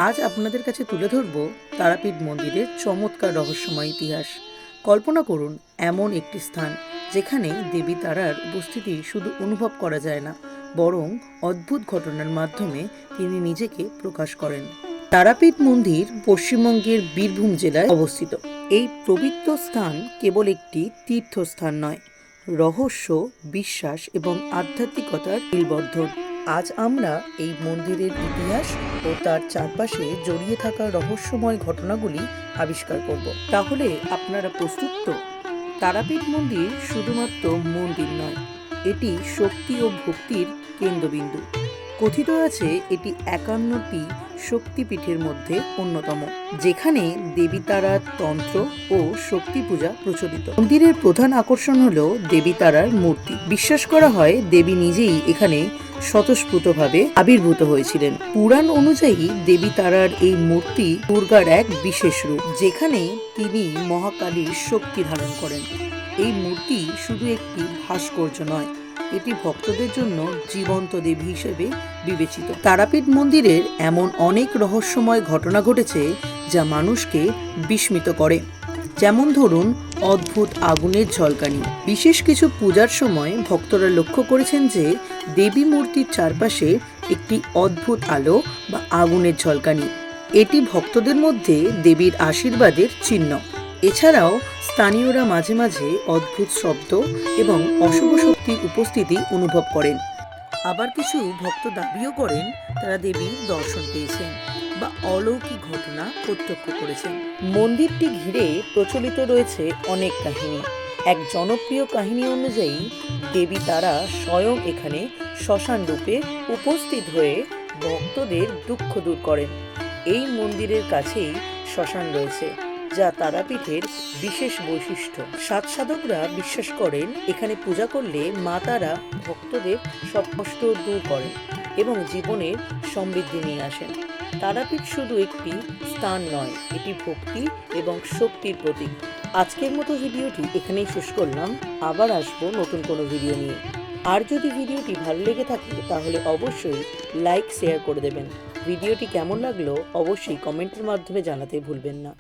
আজ আপনাদের কাছে তুলে ধরব তারাপীঠ মন্দিরের চমৎকার রহস্যময় ইতিহাস। কল্পনা করুন এমন একটি স্থান যেখানে দেবী তারার উপস্থিতি শুধু অনুভব করা যায় না, বরং অদ্ভুত ঘটনার মাধ্যমে তিনি নিজেকে প্রকাশ করেন। তারাপীঠ মন্দির পশ্চিমবঙ্গের বীরভূম জেলায় অবস্থিত। এই পবিত্র স্থান কেবল একটি তীর্থস্থান নয়, রহস্য, বিশ্বাস এবং আধ্যাত্মিকতার নিবন্ধন। আজ আমরা এই মন্দিরের ইতিহাস ও তার চারপাশে জড়িয়ে থাকা রহস্যময় ঘটনাগুলি আবিষ্কার করব। তাহলে আপনারা প্রস্তুত তো? তারাপীঠ মন্দির শুধুমাত্র মন্দির নয়, এটি শক্তি ও ভক্তির কেন্দ্রবিন্দু। কথিত আছে এটি 51টি শক্তিপীঠের মধ্যে অন্যতম, যেখানে দেবী তারার তন্ত্র ও শক্তি পূজা প্রচলিত। মন্দিরের প্রধান আকর্ষণ হল দেবী তারার মূর্তি। বিশ্বাস করা হয় দেবী নিজেই এখানে স্বতঃস্ফূর্তভাবে আবির্ভূত হয়েছিলেন। পুরাণ অনুযায়ী দেবী তারার এই মূর্তি দুর্গার এক বিশেষ রূপ, যেখানে তিনি মহাকালীর শক্তি ধারণ করেন। এই মূর্তি শুধু একটি ভাস্কর্য নয়, এটি ভক্তদের জন্য জীবন্ত দেবী হিসেবে বিবেচিত। তারাপীঠ মন্দিরের এমন অনেক রহস্যময় ঘটনা ঘটেছে যা মানুষকে বিস্মিত করে। যেমন ধরুন, অদ্ভুত আগুনের ঝলকানি। বিশেষ কিছু পূজার সময় ভক্তরা লক্ষ্য করেছেন যে দেবী মূর্তির চারপাশে একটি অদ্ভুত আলো বা আগুনের ঝলকানি। এটি ভক্তদের মধ্যে দেবীর আশীর্বাদের চিহ্ন। এছাড়াও স্থানীয়রা মাঝে মাঝে অদ্ভুত শব্দ এবং অশুভ শক্তির উপস্থিতি অনুভব করেন। আবার কিছু ভক্ত দাবিও করেন তারা দেবীর দর্শন পেয়েছেন বা অলৌকিক ঘটনা প্রত্যক্ষ করেছেন। মন্দিরটি ঘিরে প্রচলিত রয়েছে অনেক কাহিনী। এক জনপ্রিয় কাহিনী অনুযায়ী দেবী তারা স্বয়ং এখানে শ্মশান রূপে উপস্থিত হয়ে ভক্তদের দুঃখ দূর করেন। এই মন্দিরের কাছেই শ্মশান রয়েছে, যা তারাপীঠের বিশেষ বৈশিষ্ট্য। সাধকরা বিশ্বাস করেন এখানে পূজা করলে মা তারা ভক্তদের সব কষ্ট দূর করেন এবং জীবনের সমৃদ্ধি নিয়ে আসেন। তারাপীঠ শুধু একটি স্থান নয়, এটি ভক্তি এবং শক্তির প্রতীক। আজকের মতো ভিডিওটি এখানেই শেষ করলাম। আবার আসবো নতুন কোনো ভিডিও নিয়ে। আর যদি ভিডিওটি ভালো লেগে থাকে তাহলে অবশ্যই লাইক শেয়ার করে দেবেন। ভিডিওটি কেমন লাগলো অবশ্যই কমেন্টের মাধ্যমে জানাতে ভুলবেন না।